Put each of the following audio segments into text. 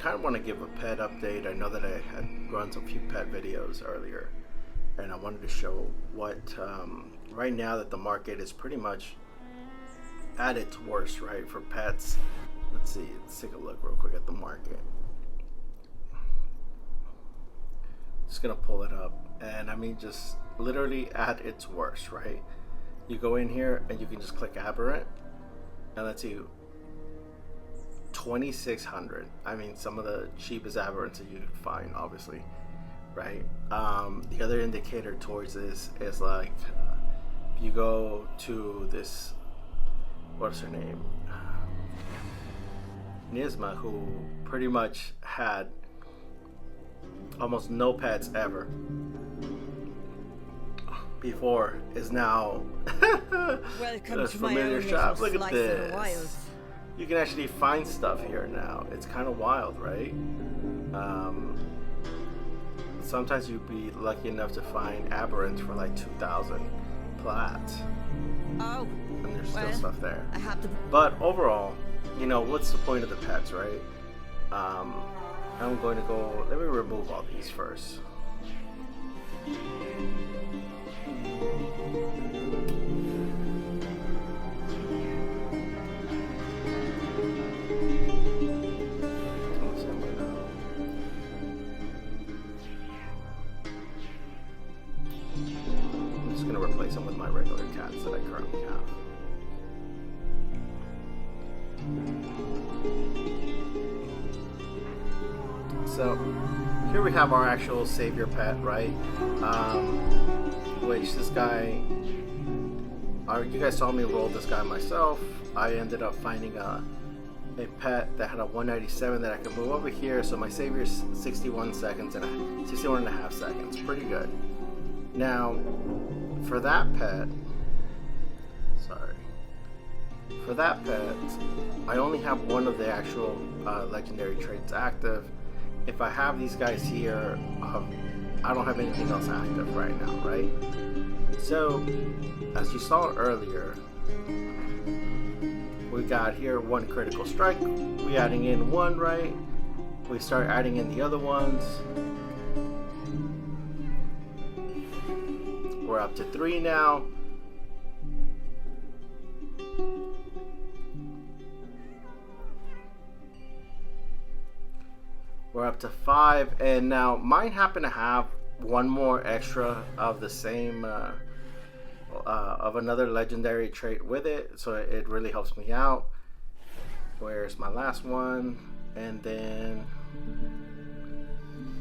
kind of want to give a pet update. I know that I had run a few pet videos earlier, and I wanted to show what right now that the market is pretty much at its worst, right, for pets. Let's see, let's take a look real quick at the market. Just gonna pull it up, and I mean, just literally at its worst, right? You go in here and you can just click aberrant, and let's see, 2,600. I mean, some of the cheapest aberrants that you can find, obviously, right? The other indicator towards this is like, if you go to this, what's her name? Nisma, who pretty much had almost no pets ever before, is now Welcome a to my familiar own shop. little Look at slice of the wilds. this. You can actually find stuff here now. It's kind of wild, right? Sometimes you'd be lucky enough to find aberrants for like 2,000 plats. Oh, And there's still well, stuff there. I have to. But overall, you know, what's the point of the pets, right? I'm going to go, let me remove all these first. I'm just going to replace them with my regular cats that I currently have. So here we have our actual savior pet, right? Which this guy, you guys saw me roll this guy myself. I ended up finding a pet that had a 197 that I could move over here. So my savior is 61 seconds and 61 and a half seconds. Pretty good. Now, for that pet, I only have one of the actual legendary traits active. If I have these guys here, I don't have anything else active right now, right? So, as you saw earlier, we got here one critical strike. We adding in one, right? We start adding in the other ones. We're up to 3 now. We're up to 5, and now mine happen to have one more extra of the same of another legendary trait with it, so it really helps me out. Where's my last one? And then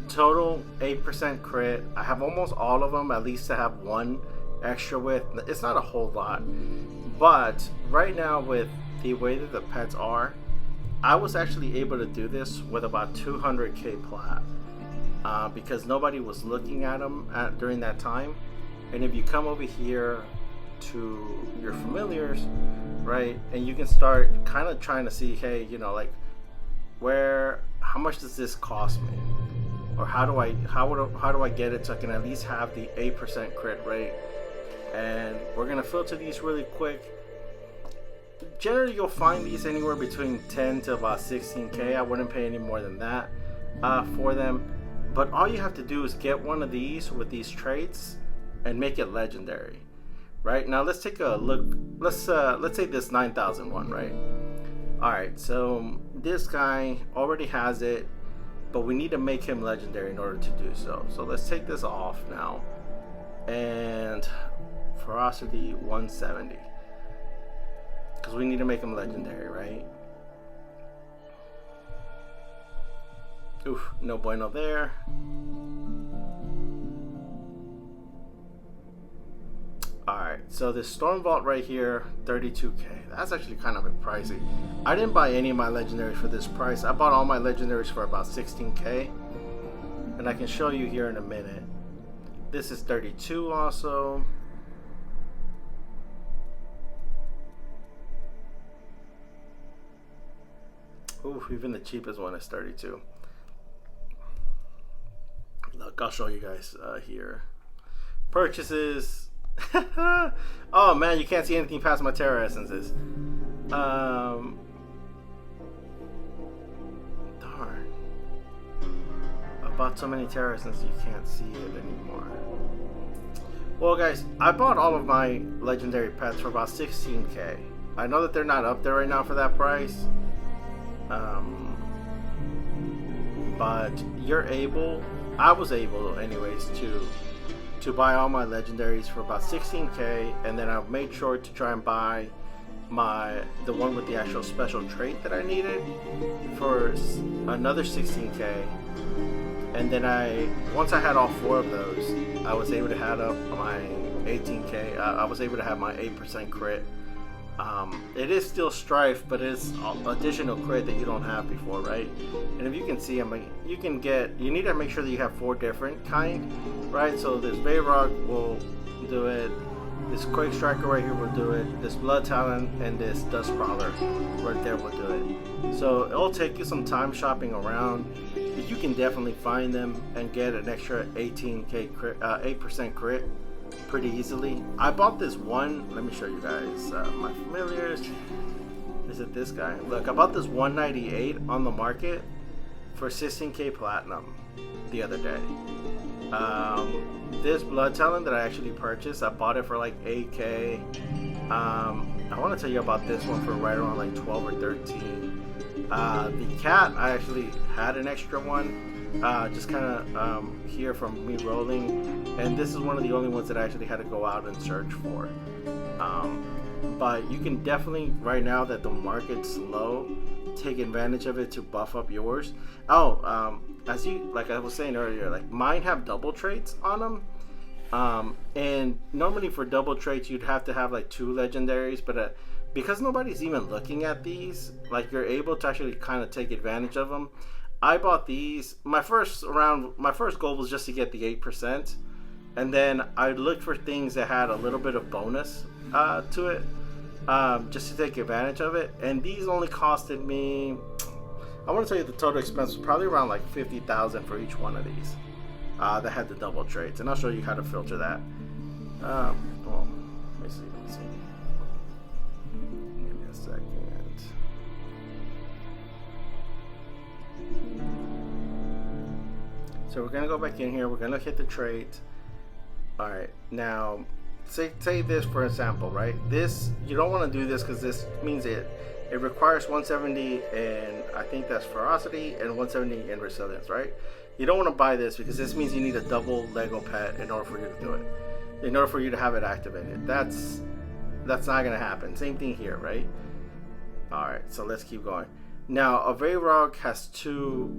total 8% crit. I have almost all of them, at least to have one extra with. It's not a whole lot, but right now with the way that the pets are, I was actually able to do this with about 200k plat because nobody was looking at them during that time. And if you come over here to your familiars, right, and you can start kind of trying to see, hey, you know, like how much does this cost me, or how do I get it so I can at least have the 8% crit rate. And we're gonna filter these really quick. Generally, you'll find these anywhere between 10 to about 16k. I wouldn't pay any more than that for them. But all you have to do is get one of these with these traits and make it legendary. Right now, let's take a look. Let's say this 9,001, right? All right, so this guy already has it, but we need to make him legendary in order to do so. So let's take this off now, and ferocity 170. Because we need to make him legendary, right? Oof, no bueno there. Alright, so this Storm Vault right here, 32k. That's actually kind of pricey. I didn't buy any of my legendaries for this price. I bought all my legendaries for about 16k. And I can show you here in a minute. This is 32 also. Ooh, even the cheapest one is 32. Look, I'll show you guys here. Purchases. Oh man, you can't see anything past my Terra Essences. Darn. bought so many terraces you can't see it anymore. Well, guys, I bought all of my legendary pets for about 16k. I know that they're not up there right now for that price, but I was able anyways to buy all my legendaries for about 16k, and then I made sure to try and buy the one with the actual special trait that I needed for another 16k. And then once I had all 4 of those, I was able to add up my 18k. I was able to have my 8% crit. It is still strife, but it's additional crit that you don't have before, right? And if you can see, you need to make sure that you have 4 different kind, right? So this Bayrog will do it, this Quake Striker right here will do it, this Blood Talon and this Dust Prowler right there will do it. So it'll take you some time shopping around, but you can definitely find them and get an extra 18k crit, 8% crit pretty easily. I bought this one, let me show you guys my familiars. Is it this guy? Look, I bought this 198 on the market for 16k platinum the other day. This Blood Talon that I actually purchased, I bought it for like 8k. I want to tell you about this one for right around like 12 or 13. The cat, I actually had an extra one. Just kind of hear from me rolling, and this is one of the only ones that I actually had to go out and search for. But you can definitely, right now that the market's low, take advantage of it to buff up yours. As you, like I was saying earlier, like mine have double traits on them, and normally for double traits you'd have to have like 2 legendaries, but because nobody's even looking at these, like you're able to actually kind of take advantage of them. I bought these. My first goal was just to get the 8%, and then I looked for things that had a little bit of bonus to it, just to take advantage of it. And these only costed me, I want to tell you the total expense was probably around like 50,000 for each one of these that had the double traits, and I'll show you how to filter that. Well, let me see. Give me a second. So we're gonna go back in here. We're gonna hit the trait. All right. Now, say this for example, right? This, you don't want to do this because this means it requires 170, and I think that's ferocity, and 170 in resilience, right? You don't want to buy this because this means you need a double Lego pet in order for you to do it. In order for you to have it activated. That's not gonna happen. Same thing here, right? All right. So let's keep going. Now, a Bayrog has 2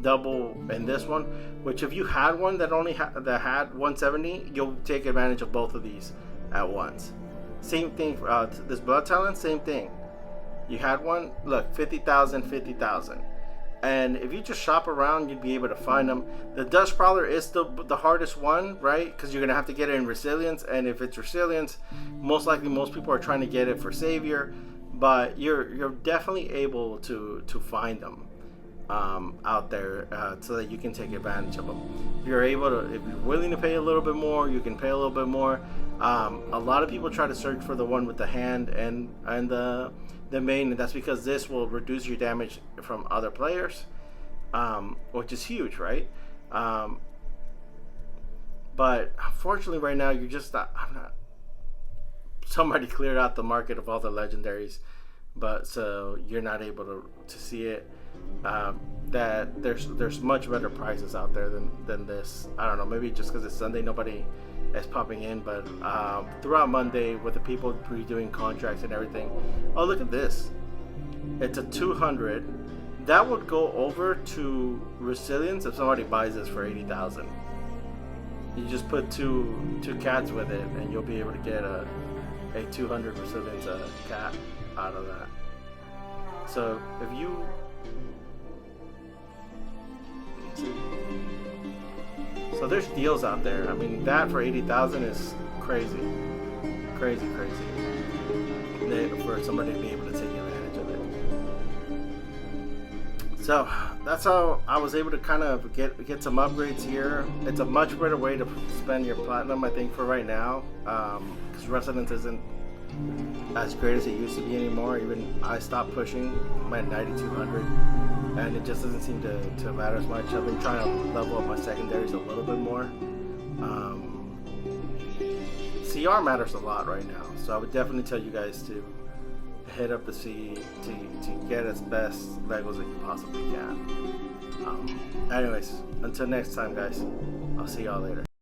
double in this one, which if you had one that that had 170, you'll take advantage of both of these at once. Same thing for this Blood Talon, same thing. You had one, look, 50,000, 50,000. And if you just shop around, you'd be able to find them. The Dust Prowler is the hardest one, right? Because you're gonna have to get it in resilience, and if it's resilience, most likely most people are trying to get it for Savior, but you're definitely able to find them out there so that you can take advantage of them. If you're willing to pay a little bit more, you can pay a little bit more. A lot of people try to search for the one with the hand and the main, and that's because this will reduce your damage from other players, which is huge, right? But unfortunately right now you're just somebody cleared out the market of all the legendaries, but so you're not able to see it. That there's much better prices out there than this. I don't know, maybe just because it's Sunday nobody is popping in, but throughout Monday with the people redoing contracts and everything. Oh, look at this, it's a 200 that would go over to resilience if somebody buys this for 80,000. You just put two cats with it and you'll be able to get a 200 resilience cat out of that. So if you So there's deals out there. I mean, that for 80,000 is crazy for somebody to be able to take advantage of it. So that's how I was able to kind of get some upgrades here. It's a much better way to spend your platinum, I think, for right now, because resonance isn't as great as it used to be anymore. Even I stopped pushing. I'm at 9,200. and it just doesn't seem to matter as much. I've been trying to level up my secondaries a little bit more. CR matters a lot right now, so I would definitely tell you guys to hit up the C to get as best Legos that you possibly can. Anyways, until next time, guys, I'll see y'all later.